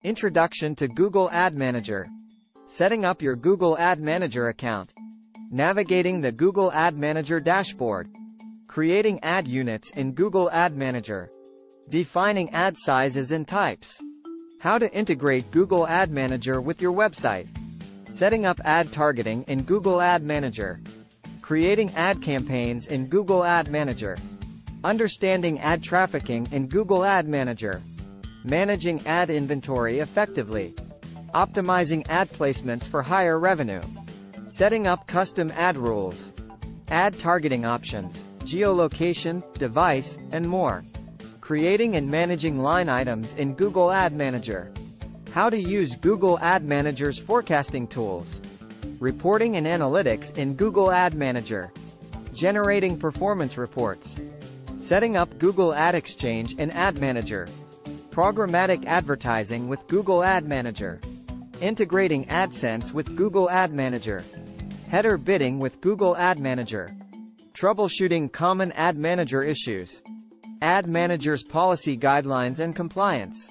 Introduction to Google Ad Manager. Setting up your Google Ad Manager account. Navigating the Google Ad Manager dashboard. Creating ad units in Google Ad Manager. Defining ad sizes and types. How to integrate Google Ad Manager with your website. Setting up ad targeting in Google Ad Manager. Creating ad campaigns in Google Ad Manager. Understanding ad trafficking in Google Ad Manager. Managing ad inventory effectively. Optimizing ad placements for higher revenue. Setting up custom ad rules. Ad targeting options, geolocation, device, and more. Creating and managing line items in Google Ad Manager. How to use Google Ad Manager's forecasting tools. Reporting and analytics in Google Ad Manager. Generating performance reports. Setting up Google Ad Exchange and Ad Manager. Programmatic advertising with Google Ad Manager. Integrating AdSense with Google Ad Manager. Header bidding with Google Ad Manager. Troubleshooting common Ad Manager issues. Ad Manager's policy guidelines and compliance.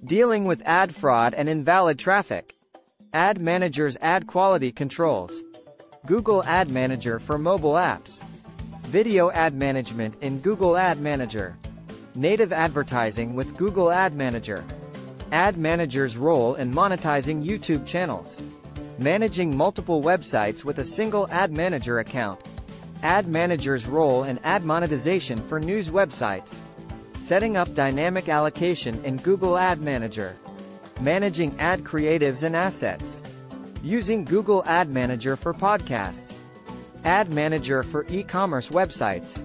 Dealing with ad fraud and invalid traffic. Ad Manager's ad quality controls. Google Ad Manager for mobile apps. Video ad management in Google Ad Manager. Native advertising with Google Ad Manager. Ad Manager's role in monetizing YouTube channels. Managing multiple websites with a single Ad Manager account. Ad Manager's role in ad monetization for news websites. Setting up dynamic allocation in Google Ad Manager. Managing ad creatives and assets. Using Google Ad Manager for podcasts. Ad Manager for e-commerce websites.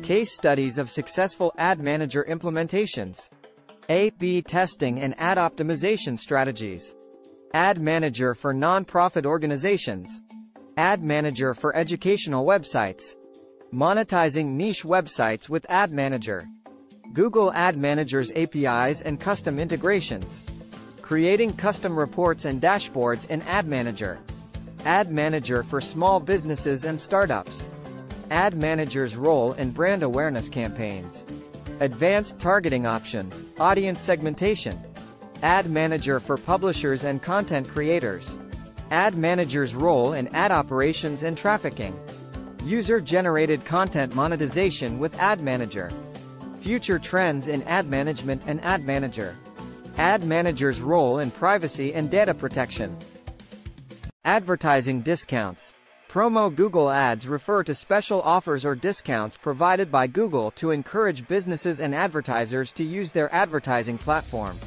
Case studies of successful Ad Manager implementations. A/B testing and ad optimization strategies. Ad Manager for non-profit organizations. Ad Manager for educational websites. Monetizing niche websites with Ad Manager. Google Ad Manager's APIs and custom integrations. Creating custom reports and dashboards in Ad Manager. Ad Manager for small businesses and startups. Ad Manager's role in brand awareness campaigns. Advanced targeting options, audience segmentation. Ad Manager for publishers and content creators. Ad Manager's role in ad operations and trafficking. User-generated content monetization with Ad Manager. Future trends in ad management and Ad Manager. Ad Manager's role in privacy and data protection. Advertising discounts. Promo Google ads refer to special offers or discounts provided by Google to encourage businesses and advertisers to use their advertising platform.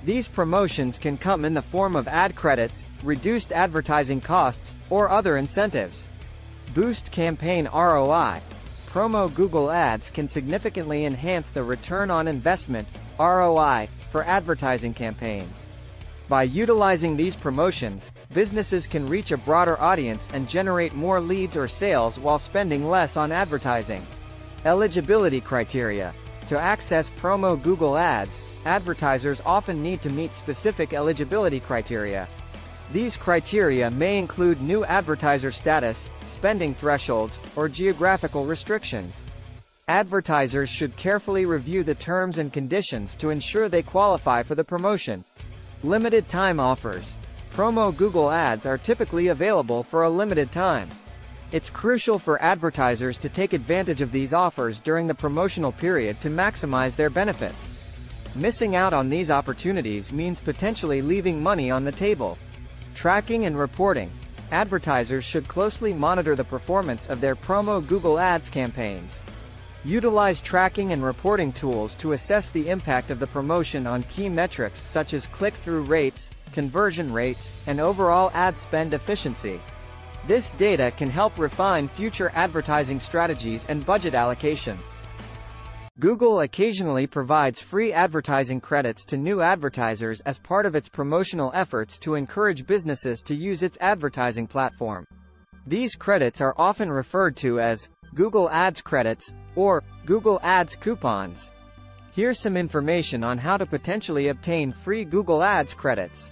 These promotions can come in the form of ad credits, reduced advertising costs, or other incentives. Boost campaign ROI. Promo Google ads can significantly enhance the return on investment, ROI, for advertising campaigns. By utilizing these promotions, businesses can reach a broader audience and generate more leads or sales while spending less on advertising. Eligibility criteria. To access Promo Google ads, advertisers often need to meet specific eligibility criteria. These criteria may include new advertiser status, spending thresholds, or geographical restrictions. Advertisers should carefully review the terms and conditions to ensure they qualify for the promotion. Limited time offers. Promo Google ads are typically available for a limited time. It's crucial for advertisers to take advantage of these offers during the promotional period to maximize their benefits. Missing out on these opportunities means potentially leaving money on the table. Tracking and reporting. Advertisers should closely monitor the performance of their Promo Google ads campaigns. Utilize tracking and reporting tools to assess the impact of the promotion on key metrics such as click-through rates, conversion rates, and overall ad spend efficiency. This data can help refine future advertising strategies and budget allocation. Google occasionally provides free advertising credits to new advertisers as part of its promotional efforts to encourage businesses to use its advertising platform. These credits are often referred to as Google Ads credits, or Google Ads coupons. Here's some information on how to potentially obtain free Google Ads credits.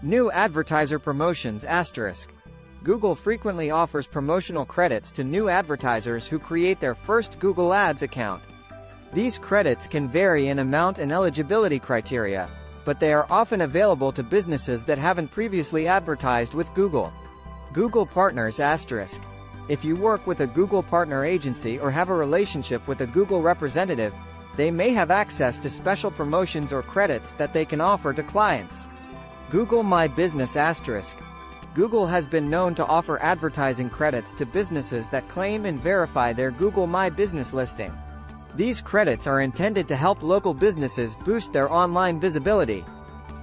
New advertiser promotions *. Google frequently offers promotional credits to new advertisers who create their first Google Ads account. These credits can vary in amount and eligibility criteria. but they are often available to businesses that haven't previously advertised with Google. Google Partners *. If you work with a Google partner agency or have a relationship with a Google representative, they may have access to special promotions or credits that they can offer to clients. Google My Business *. Google has been known to offer advertising credits to businesses that claim and verify their Google My Business listing. These credits are intended to help local businesses boost their online visibility.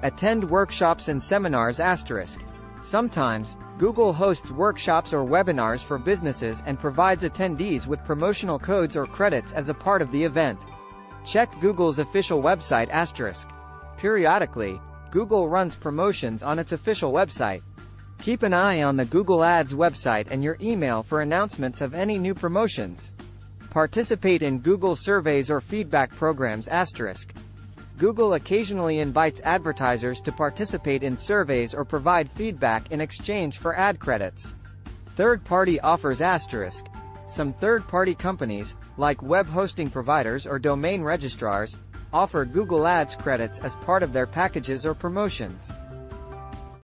Attend workshops and seminars *. Sometimes, Google hosts workshops or webinars for businesses and provides attendees with promotional codes or credits as a part of the event. Check Google's official website *. Periodically, Google runs promotions on its official website. Keep an eye on the Google Ads website and your email for announcements of any new promotions. Participate in Google surveys or feedback programs *. Google occasionally invites advertisers to participate in surveys or provide feedback in exchange for ad credits. Third-party offers *. Some third-party companies, like web hosting providers or domain registrars, offer Google Ads credits as part of their packages or promotions.